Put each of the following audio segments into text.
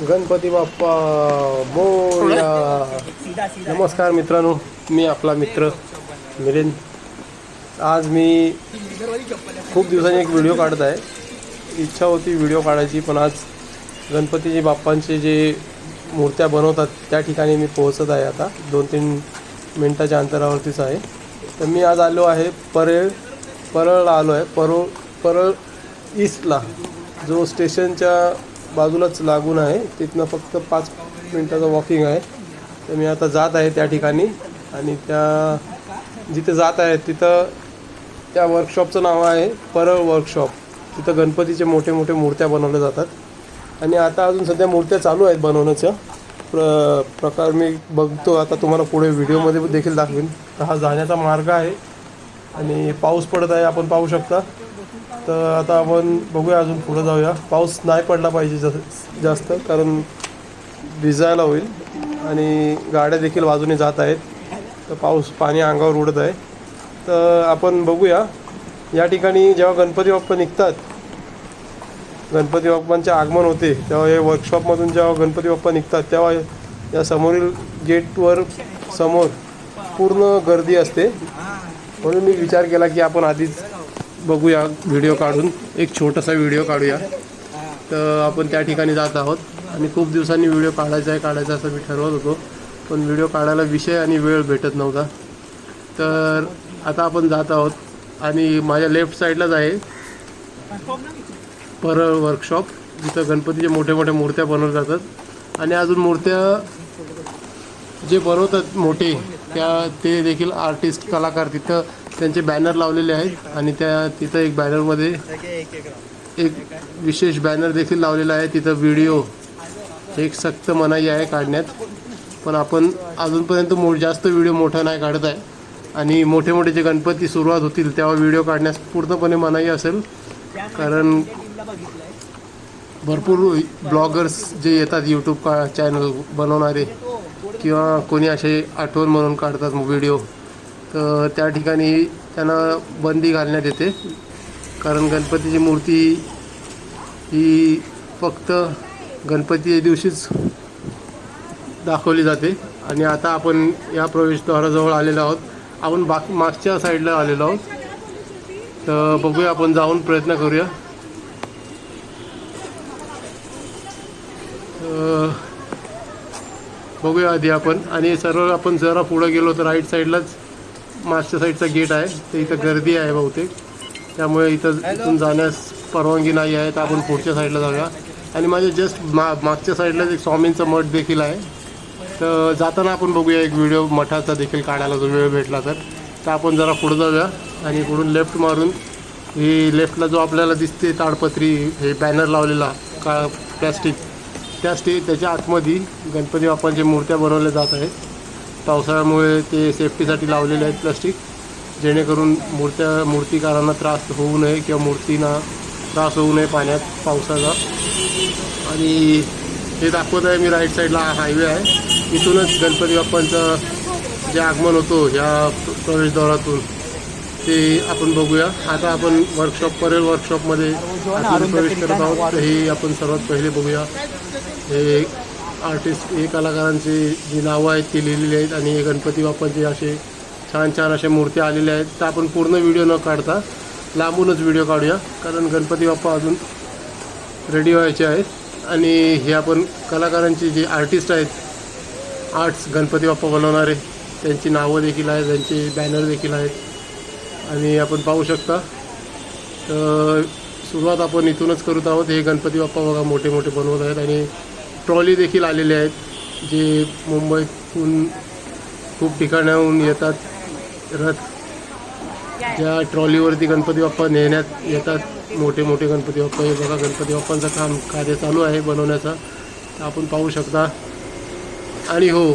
गणपती बाप्पा मोरया. नमस्कार मित्रांनो, मी आपला मित्र मिलिंद. आज मी खूप दिवसांनी एक व्हिडिओ काढत आहे. इच्छा होती व्हिडिओ काढायची, पण आज गणपतीचे बाप्पांचे जे मूर्त्या बनवतात त्या ठिकाणी मी पोहोचत आहे. आता 2-3 मिनटाच्या अंतरावरतीच आहे. तर मी आज आलो आहे परळला आलो आहे. परळ ईस्टला, जो स्टेशनच्या बाजूलाच लागून आहे. तिथनं फक्त 5 मिनटाचं वॉकिंग आहे. तर मी आता जात आहे त्या ठिकाणी, आणि त्या जिथे जात आहे तिथं त्या वर्कशॉपचं नाव आहे परळ वर्कशॉप. तिथं गणपतीचे मोठे मोठे मूर्त्या बनवल्या जातात. आणि आता अजून सध्या मूर्त्या चालू आहेत बनवण्याचं प्रकार मी बघतो. आता तुम्हाला पुढे व्हिडिओमध्ये देखील दाखवेन. तर हा जाण्याचा मार्ग आहे आणि पाऊस पडत आहे, आपण पाहू शकता. तर आता आपण बघूया, अजून पुढे जाऊया. पाऊस नाही पडला पाहिजे जास्त, कारण भिजायला होईल. आणि गाड्या देखील बाजूने जात आहेत, तर पाणी अंगावर उडत आहे. तर आपण बघूया. या ठिकाणी जेव्हा गणपती बाप्पा निघतात, गणपती बाप्पांचे आगमन होते, तेव्हा हे वर्कशॉपमधून जेव्हा गणपती बाप्पा निघतात, तेव्हा या समोरील गेटवर समोर पूर्ण गर्दी असते. म्हणून मी विचार केला की आपण आधीच बघूया, व्हिडिओ काढून एक छोटासा व्हिडिओ काढूया. तर आपण त्या ठिकाणी जात आहोत, आणि खूप दिवसांनी व्हिडिओ काढायचा असं मी ठरवत होतो, पण व्हिडिओ काढायला विषय आणि वेळ भेटत नव्हता. तर आता आपण जात आहोत, आणि माझ्या लेफ्ट साईडलाच आहे परळ वर्कशॉप, जिथं गणपतीचे मोठे मोठे मूर्त्या बनवल्या जातात. आणि अजून मूर्त्या जे बनवतात मोठे, ते देखील आर्टिस्ट कलाकार तिथं त्यांचे बॅनर लावलेले आहेत. आणि तिथं एक बॅनरमध्ये एक विशेष बॅनर देखील लावलेला आहे. तिथं व्हिडिओ एक सक्त मनाई आहे काढण्यात, पण आपण अजूनपर्यंत जास्त व्हिडिओ मोठा नाही काढत आहे. आणि मोठे मोठे जे गणपती सुरुवात होतील तेव्हा व्हिडिओ काढण्यास पूर्णपणे मनाई असेल, कारण भरपूर ब्लॉगर्स जे येतात, यूट्यूब चॅनल बनवणारे किंवा कोणी असे आठवण म्हणून काढतात व्हिडिओ, तर त्या ठिकाणी त्यांना बंदी घालण्यात येते. कारण गणपतीची मूर्ती ही फक्त गणपती दिवशीच दाखवली जाते. आणि आता आपण या प्रवेशद्वाराजवळ आलेलो आहोत. आपण मागच्या साईडला आलेलो आहोत. तर बघूया, आपण जाऊन प्रयत्न करूया. बघूया आधी आपण. आणि सरळ आपण जरा पुढं गेलो तर राईट साईडलाच मागच्या साईडचा गेट आहे. तर इथं गर्दी आहे बहुतेक, त्यामुळे इथून जाण्यास परवानगी नाही आहे. तर आपण पुढच्या साईडला जाऊया. आणि माझ्या जस्ट मागच्या साईडलाच एक स्वामींचं मठ देखील आहे. तर जाताना आपण बघूया एक व्हिडिओ मठाचा देखील काढायला, जो वेळ भेटला तर आपण जरा पुढं जाऊया. आणि पुढून लेफ्ट मारून लेफ्टला जो आपल्याला दिसते ताडपत्री, हे बॅनर लावलेला प्लॅस्टिक, त्याच्या आतमध्ये गणपती बाप्पांच्या मूर्त्या बनवल्या जात आहेत. पावसाळ्यामुळे ते सेफ्टीसाठी लावलेले आहेत प्लास्टिक, जेणेकरून मूर्तिकारांना त्रास होऊ नये किंवा मूर्तींना त्रास होऊ नये पाण्यात पावसाचा. आणि हे दाखवत आहे मी राईट साईडला हायवे आहे. इथूनच गणपती बाप्पांचं जे आगमन होतो ह्या प्रवेशद्वारातून, ते आपण बघूया. आता आपण परळ वर्कशॉपमध्ये प्रवेश करत आहोत. हे आपण सर्वात पहिले बघूया. हे आर्टिस्ट, हे कलाकारांची जी नावं आहेत ती लिहिलेली आहेत. आणि हे गणपती बाप्पांचे असे छान छान अशा मूर्त्या आलेल्या आहेत. तर आपण पूर्ण व्हिडिओ न काढता लांबूनच व्हिडिओ काढूया, कारण गणपती बाप्पा अजून रेडी व्हायचे आहेत. आणि हे आपण कलाकारांची जे आर्टिस्ट आहेत, आर्ट्स गणपती बाप्पा बनवणारे, त्यांची नावं देखील आहेत, त्यांचे बॅनर देखील आहेत. आणि आपण पाहू शकता. तर सुरुवात आपण इथूनच करत आहोत. हे गणपती बाप्पा बघा मोठे मोठे बनवत आहेत. आणि ट्रॉली देखील आलेले आहेत, जे मुंबईतून खूप ठिकाणाहून येतात. रथ, ज्या ट्रॉलीवरती गणपती बाप्पा नेण्यात येतात, मोठे मोठे गणपती बाप्पा. हे बघा गणपती बाप्पांचं कार्य चालू आहे बनवण्याचा, तर आपण पाहू शकता. आणि हो,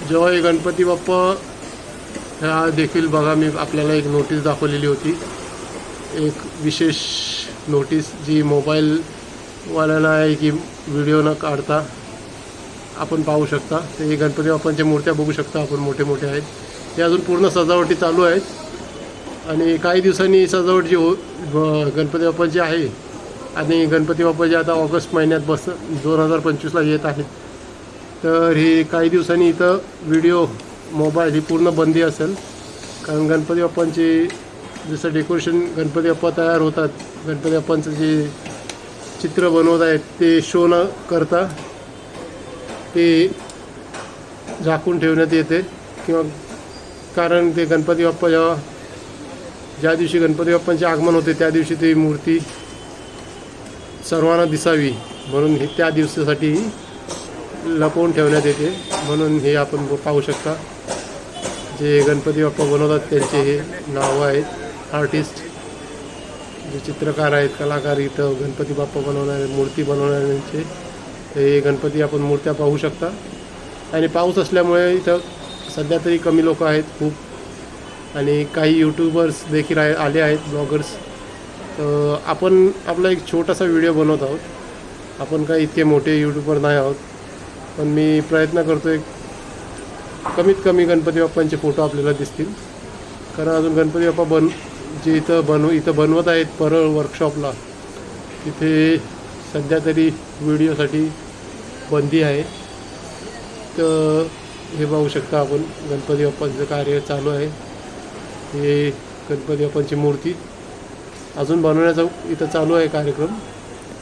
जेव्हा हे गणपती बाप्पा ह्या देखील बघा, मी आपल्याला एक नोटीस दाखवलेली होती, एक विशेष नोटीस, जी मोबाईलवाल्यांना आहे की व्हिडिओ न काढता आपण पाहू शकता. तर हे गणपती बाप्पांच्या मूर्त्या बघू शकता आपण, मोठे मोठे आहेत. हे अजून पूर्ण सजावटी चालू आहेत. आणि काही दिवसांनी सजावट जी गणपती बाप्पांची आहे आणि गणपती बाप्पा जे आता ऑगस्ट महिन्यात 2025ला येत आहेत. तर हे काही दिवसांनी इथं व्हिडिओ मोबाईल ही पूर्ण बंदी असेल, कारण गणपती बाप्पांचे जसं डेकोरेशन गणपती बाप्पा तयार होतात, गणपती बाप्पांचं जे चित्र बनवत आहेत ते शो न करता ते झाकून ठेवण्यात येते, किंवा कारण ते गणपती बाप्पा ज्या दिवशी गणपती बाप्पांचे आगमन होते त्या दिवशी ती मूर्ती सर्वांना दिसावी म्हणून हे त्या दिवसासाठी लपवून ठेवण्यात येते. म्हणून हे आपण पाहू शकता जे गणपती बाप्पा बनवतात त्यांचे हे नावं आहेत, आर्टिस्ट जे चित्रकार आहेत, कलाकार इथं गणपती बाप्पा बनवणारे, मूर्ती बनवणाऱ्यांचे हे गणपती आपण मूर्त्या पाहू शकता. आणि पाऊस असल्यामुळे इथं सध्या तरी कमी लोक आहेत खूप, आणि काही यूट्यूबर्स देखील आले आहेत, ब्लॉगर्स. तर आपण आपला एक छोटासा व्हिडिओ बनवत आहोत. आपण काही इतके मोठे यूट्यूबर नाही आहोत, पण मी प्रयत्न करतो आहे कमीत कमी गणपती बाप्पांचे फोटो आपल्याला दिसतील. कारण अजून गणपती बाप्पा जे इथं बनवत आहेत परळ वर्कशॉपला, तिथे सध्या तरी व्हिडिओसाठी बंदी आहे. तर हे पाहू शकता आपण गणपती बाप्पांचं कार्य चालू आहे. हे गणपती बाप्पांची मूर्ती अजून बनवण्याचा इथं चालू आहे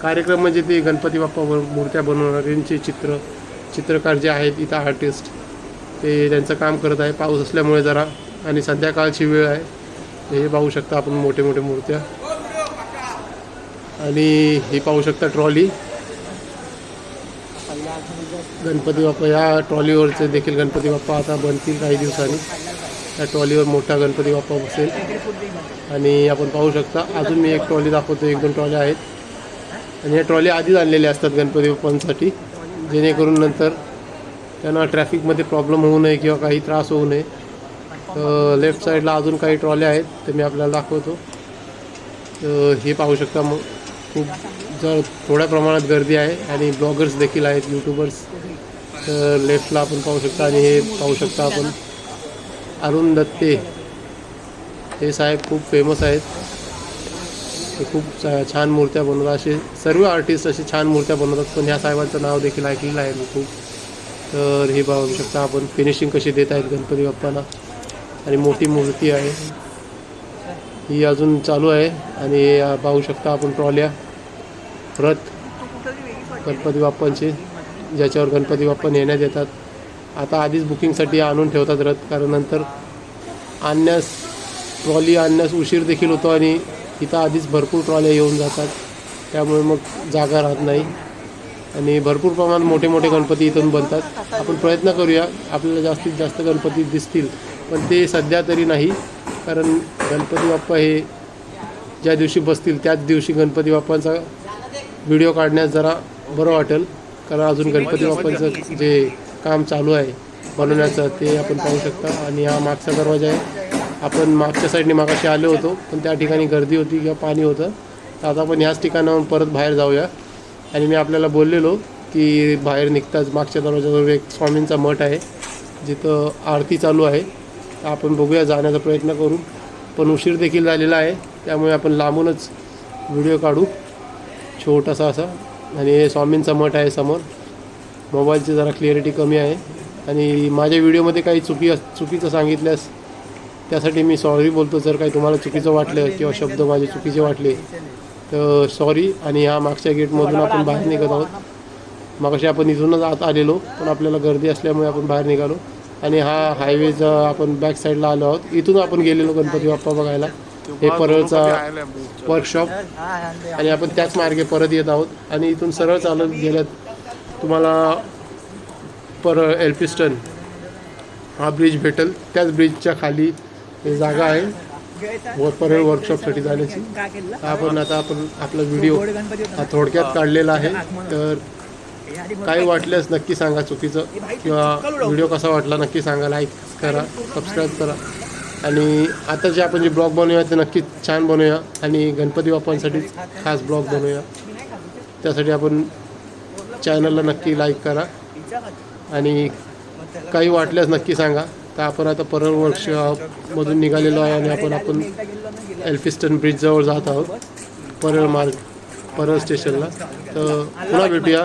कार्यक्रम म्हणजे ते गणपती बाप्पा मूर्त्या बनवणाऱ्यांचे चित्रकार जे आहेत इथं आर्टिस्ट, ते त्यांचं काम करत आहे. पाऊस असल्यामुळे जरा आणि संध्याकाळची वेळ आहे. हे पाहू शकता आपण मोठे मोठे मूर्त्या, आणि हे पाहू शकता ट्रॉली गणपती बाप्पा. या ट्रॉलीवरचे देखील गणपती बाप्पा आता बनतील काही दिवसांनी. त्या ट्रॉलीवर मोठा गणपती बाप्पा बसेल. आणि आपण पाहू शकता अजून मी एक ट्रॉली दाखवतो, 1-2 ट्रॉल्या आहेत. आणि या ट्रॉली आधीच आणलेल्या असतात गणपती बाप्पांसाठी, जेणेकरून नंतर त्यांना ट्रॅफिकमध्ये प्रॉब्लेम होऊ नये किंवा काही त्रास होऊ नये. लेफ्ट साईडला अजून काही ट्रॉल्या आहेत ते मी आपल्याला दाखवतो. हे पाहू शकता. मग खूप थोड्या प्रमाणात गर्दी आहे आणि ब्लॉगर्स देखील आहेत, यूट्यूबर्स. तर लेफ्टला आपण पाहू शकता. आणि हे पाहू शकता आपण अरुण दत्ते, हे साहेब खूप फेमस आहेत. ते खूप छान मूर्त्या बनवतात. असे सर्व आर्टिस्ट असे छान मूर्त्या बनवतात, पण ह्या साहेबांचं नाव देखील ऐकलेलं आहे मी खूप. तर हे पाहू शकता आपण फिनिशिंग कशी देत आहेत गणपती बाप्पाला. आणि मोठी मूर्ती आहे ही अजून चालू आहे. आणि पाहू शकता आपण ट्रॉल्या, रथ गणपती बाप्पांचे, ज्याच्यावर गणपती बाप्पा नेण्यात येतात. आता आधीच बुकिंगसाठी आणून ठेवतात रथ, कारण नंतर ट्रॉली आणण्यास उशीर देखील होतो आणि इथं आधीच भरपूर ट्रॉल्या येऊन जातात, त्यामुळे मग जागा राहत नाही. आणि भरपूर प्रमाणात मोठे मोठे गणपती इथून बनतात. आपण प्रयत्न करूया आपल्याला जास्तीत जास्त गणपती दिसतील, पण ते सध्या तरी नाही, कारण गणपती बाप्पा हे ज्या दिवशी बसतील त्याच दिवशी गणपती बाप्पांचा व्हिडिओ काढण्यास जरा बरं वाटेल. कारण अजून गणपती बाप्पांचं जे काम चालू आहे बनवण्याचं ते आपण पाहू शकता. आणि हा मागचा दरवाजा आहे. आपण मागच्या साईडने मागाशी आलो होतो, पण त्या ठिकाणी गर्दी होती किंवा पाणी होतं. तर आता आपण ह्याच ठिकाणाहून परत बाहेर जाऊया. आणि मी आपल्याला बोललेलो की बाहेर निघताच मागच्या दरवाजाजवळ एक स्वामींचा मठ आहे, जिथं आरती चालू आहे. तर आपण बघूया, जाण्याचा प्रयत्न करू. पण उशीर देखील झालेला आहे, त्यामुळे आपण लांबूनच व्हिडिओ काढू छोटासा असा. आणि हे स्वामींचा मठ आहे समोर. मोबाईलची जरा क्लिअरिटी कमी आहे, आणि माझ्या व्हिडिओमध्ये काही चुकीचं सांगितल्यास त्यासाठी मी सॉरी बोलतो. जर काही तुम्हाला चुकीचं वाटलं किंवा शब्द माझे चुकीचे वाटले तर सॉरी. आणि ह्या मागच्या गेटमधून आपण बाहेर निघत आहोत. मगाशी आपण इथूनच आत आलेलो, पण आपल्याला गर्दी असल्यामुळे आपण बाहेर निघालो. आणि हा हायवेचा आपण बॅक साईडला आलो आहोत. इथून आपण गेलेलो गणपती बाप्पा बघायला. हे परळचा वर्कशॉप, आणि आपण त्याच मार्गे परत येत आहोत. आणि इथून सरळ चालत गेल्यात तुम्हाला परळ एल्फिस्टन हा ब्रिज भेटेल. त्याच ब्रिजच्या खाली हे जागा आहे परळ वर्कशॉपसाठी जाण्याची. आपण आपला व्हिडिओ हा थोडक्यात काढलेला आहे. तर काही वाटल्यास नक्की सांगा चुकीचं, किंवा व्हिडिओ कसा वाटला नक्की सांगा. लाईक करा, सबस्क्राईब करा. आणि आता जे आपण ब्लॉग बनवूया ते नक्की छान बनवूया, आणि गणपती बाप्पांसाठीच खास ब्लॉग बनवूया. त्यासाठी आपण चॅनलला नक्की लाईक करा, आणि काही वाटल्यास नक्की सांगा. तर आपण आता परळ वर्कशॉपमधून निघालेलो आहे, आणि आपण एल्फिस्टन ब्रिजजवळ जात आहोत परळ मार्ग. परळ स्टेशनला. तर पुन्हा भेटूया.